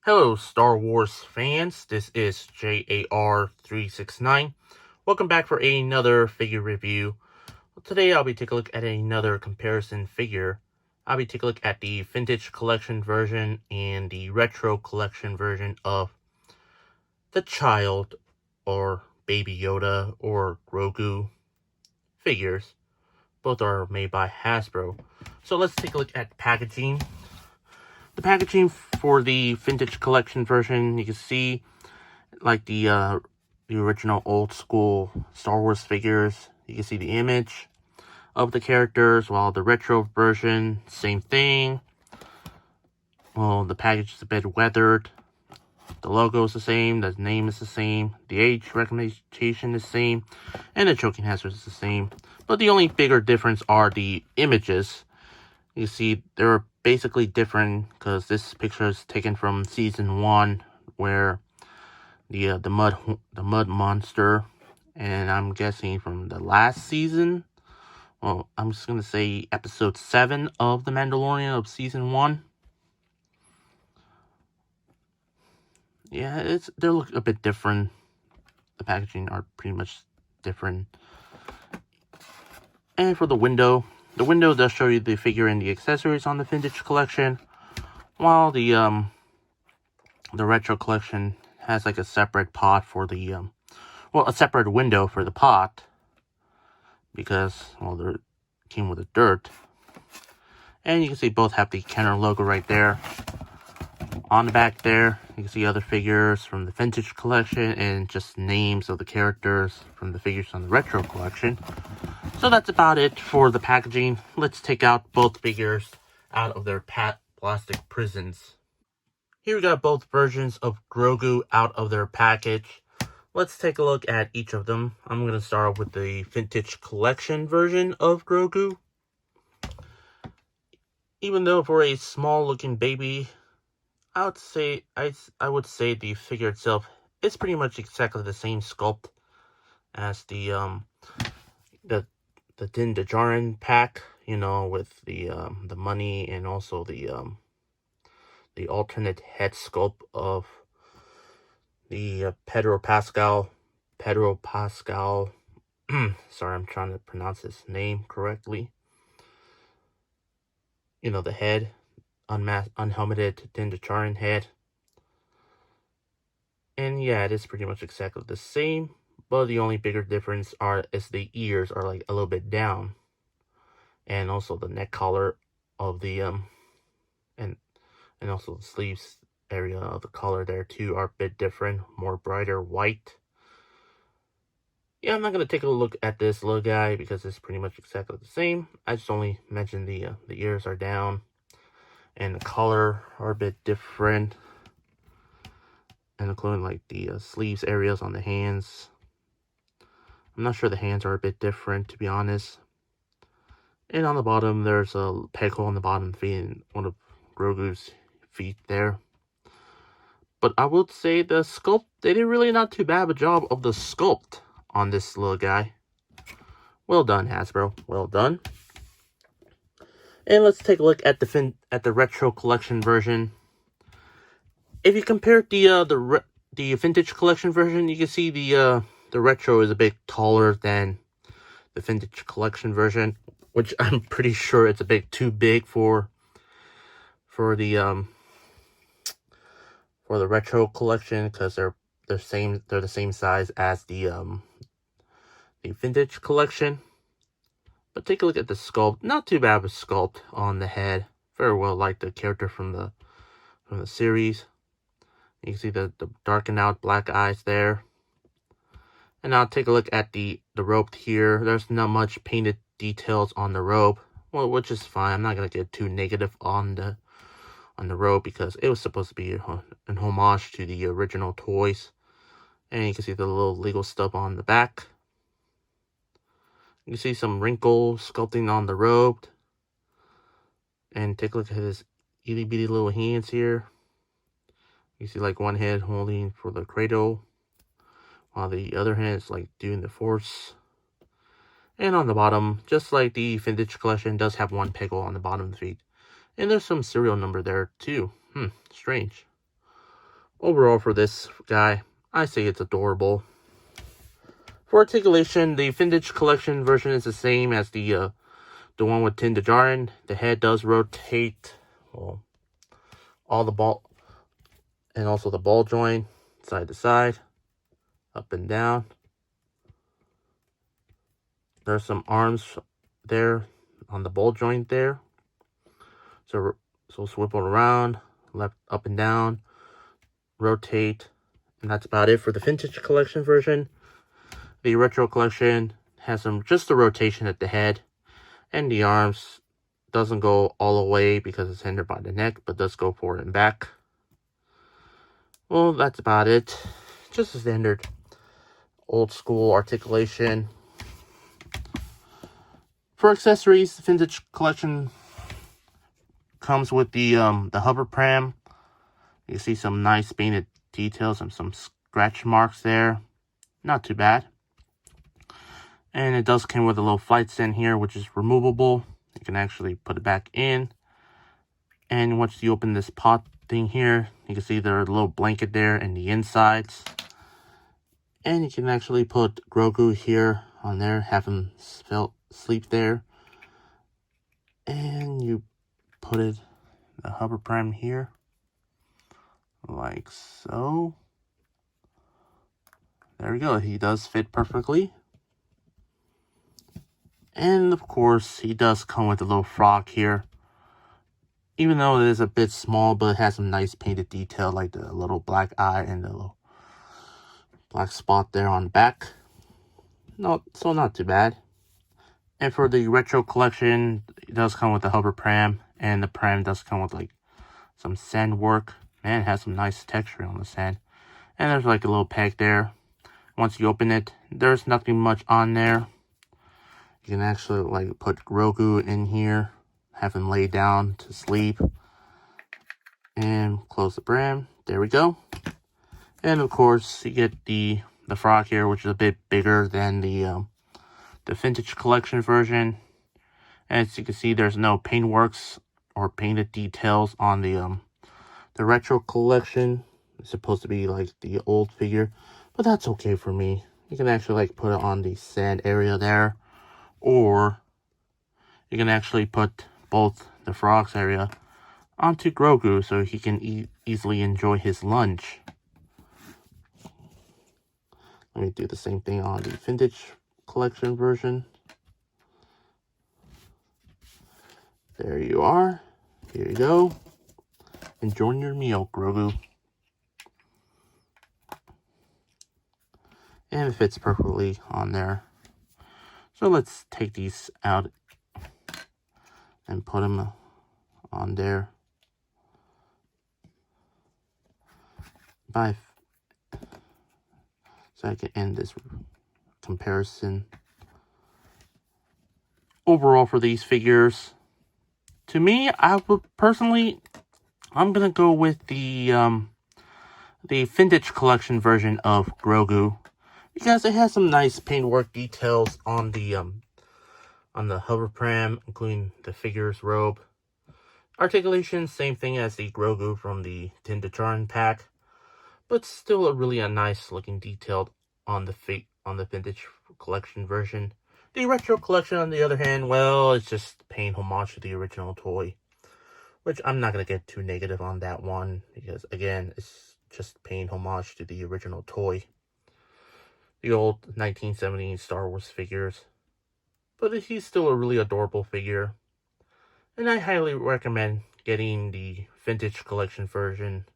Hello, Star Wars fans. This is J.A.R. 369. Welcome back for another figure review. Today, I'll be taking a look at another comparison figure. I'll be taking a look at the Vintage Collection version and the Retro Collection version of the Child or Baby Yoda or Grogu figures. Both are made by Hasbro. So let's take a look at packaging. The packaging for the Vintage Collection version, you can see like the original old school Star Wars figures. You can see the image of the characters, while the retro version, same thing. Well, the package is a bit weathered. The logo is the same, the name is the same, the age recognition is the same, and the choking hazard is the same. But the only bigger difference are the images. You see, they're basically different because this picture is taken from season 1, where the mud monster, and I'm guessing from the last season. Well, I'm just gonna say episode 7 of The Mandalorian of season 1. Yeah, they look a bit different. The packaging are pretty much different. And for the window does show you the figure and the accessories on the Vintage Collection, while the Retro Collection has like a separate pot for the a separate window for the pot, because they came with the dirt. And you can see both have the Kenner logo right there. On the back there, you can see other figures from the Vintage Collection and just names of the characters from the figures on the Retro Collection. So that's about it for the packaging. Let's take out both figures out of their plastic prisons. Here we got both versions of Grogu out of their package. Let's take a look at each of them. I'm going to start with the Vintage Collection version of Grogu. Even though for a small looking baby, I would say the figure itself is pretty much exactly the same sculpt as the Din Djarin pack, with the money and also the alternate head sculpt of the Pedro Pascal. Sorry, I'm trying to pronounce his name correctly. The head, unhelmeted Din Djarin head. And yeah, it is pretty much exactly the same, but the only bigger difference is the ears are like a little bit down. And also the neck collar of the and also the sleeves area of the collar there too are a bit different, more brighter white. Yeah, I'm not gonna take a look at this little guy because it's pretty much exactly the same. I just only mentioned the ears are down and the collar are a bit different, and including like the sleeves areas on the hands. I'm not sure the hands are a bit different, to be honest. And on the bottom, there's a peg hole on the bottom feet and one of Grogu's feet there. But I would say the sculpt, they did really not too bad of a job of the sculpt on this little guy. Well done, Hasbro. Well done. And let's take a look at the Retro Collection version. If you compare the Vintage Collection version, you can see the Retro is a bit taller than the Vintage Collection version, which I'm pretty sure it's a bit too big for the Retro Collection, because they're the same size as the Vintage Collection. But take a look at the sculpt. Not too bad of a sculpt on the head. Very well like the character from the series. You can see the darkened out black eyes there. And now take a look at the rope here. There's not much painted details on the rope, well, which is fine. I'm not gonna get too negative on the rope because it was supposed to be an homage to the original toys. And you can see the little legal stub on the back. You can see some wrinkles sculpting on the rope. And take a look at his itty bitty little hands here. You see like one hand holding for the cradle, while the other hand is like doing the force. And on the bottom, just like the Vintage Collection, does have one peg hole on the bottom of the feet. And there's some serial number there too. Strange. overall for this guy, I say it's adorable. For articulation, the Vintage Collection version is the same as the one with tin to jar in. The head does rotate, well, all the ball, and also the ball joint, side to side, up and down. There's some arms there on the ball joint there. So swivel around, left, up and down, rotate, and that's about it for the Vintage Collection version. The Retro Collection has just the rotation at the head, and the arms doesn't go all the way because it's hindered by the neck, but does go forward and back. Well, that's about it. Just a standard old school articulation. For accessories, the Vintage Collection comes with the hover pram. You see some nice painted details and some scratch marks there. Not too bad. And it does come with a little flight stand here, which is removable. You can actually put it back in. And once you open this pot thing here, you can see there's a little blanket there and the insides. And you can actually put Grogu here on there, have him sleep there. And you put it, the hover pram here, like so. There we go, he does fit perfectly. And of course, he does come with a little frog here. Even though it is a bit small, but it has some nice painted detail, like the little black eye and the little black spot there on the back. So not too bad. And for the Retro Collection, it does come with a hover pram, and the pram does come with like some sand work. Man, it has some nice texture on the sand. And there's like a little peg there. Once you open it, there's nothing much on there. You can actually like put Grogu in here, have him lay down to sleep, and close the pram. There we go. And of course, you get the frog here, which is a bit bigger than the Vintage Collection version. And as you can see, there's no paintworks or painted details on the Retro Collection. It's supposed to be like the old figure, but that's okay for me. You can actually like put it on the sand area there, or you can actually put both the frogs area onto Grogu so he can easily enjoy his lunch. Let me do the same thing on the Vintage Collection version. There you are. Here you go. Enjoy your meal, Grogu. And it fits perfectly on there. So let's take these out and put them on there. So I can end this comparison. Overall for these figures, to me, I would personally, I'm gonna go with the Vintage Collection version of Grogu, because it has some nice paintwork details on the hover pram, including the figure's robe. Articulation, same thing as the Grogu from the Tin to Jar pack, but still a nice looking detail on the Vintage Collection version. The Retro Collection, on the other hand, well, it's just paying homage to the original toy, which I'm not going to get too negative on that one, because again, it's just paying homage to the original toy. The old 1970s Star Wars figures. But he's still a really adorable figure. And I highly recommend getting the Vintage Collection version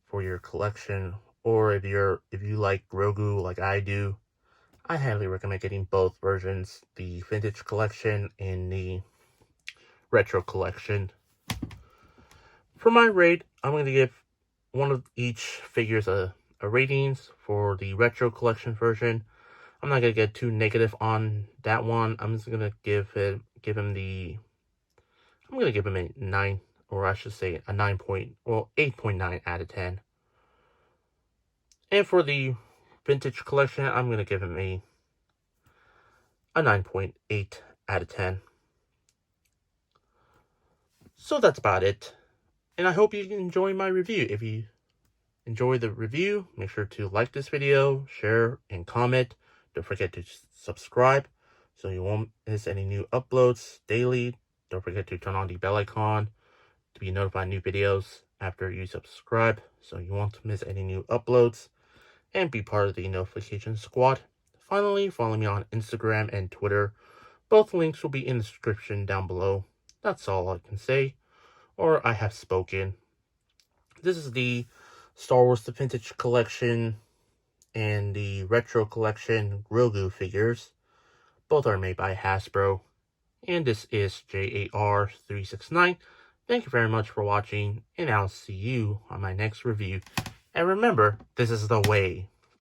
for your collection. Or if you like Grogu like I do, I highly recommend getting both versions, the Vintage Collection and the Retro Collection. For my rate, I'm going to give one of each figures a ratings. For the Retro Collection version, I'm not going to get too negative on that one. I'm just going to give him a 9, or I should say a 8.9 out of 10. And for the Vintage Collection, I'm going to give him a 9.8 out of 10. So that's about it. And I hope you enjoy my review. If you enjoy the review, make sure to like this video, share, and comment. Don't forget to subscribe so you won't miss any new uploads daily. Don't forget to turn on the bell icon to be notified of new videos after you subscribe so you won't miss any new uploads and be part of the notification squad. Finally, follow me on Instagram and Twitter. Both links will be in the description down below. That's all I can say, or I have spoken. This is the Star Wars The Vintage Collection and the Retro Collection Grogu figures. Both are made by Hasbro. And this is J.A.R. 369. Thank you very much for watching, and I'll see you on my next review. And remember, this is the way.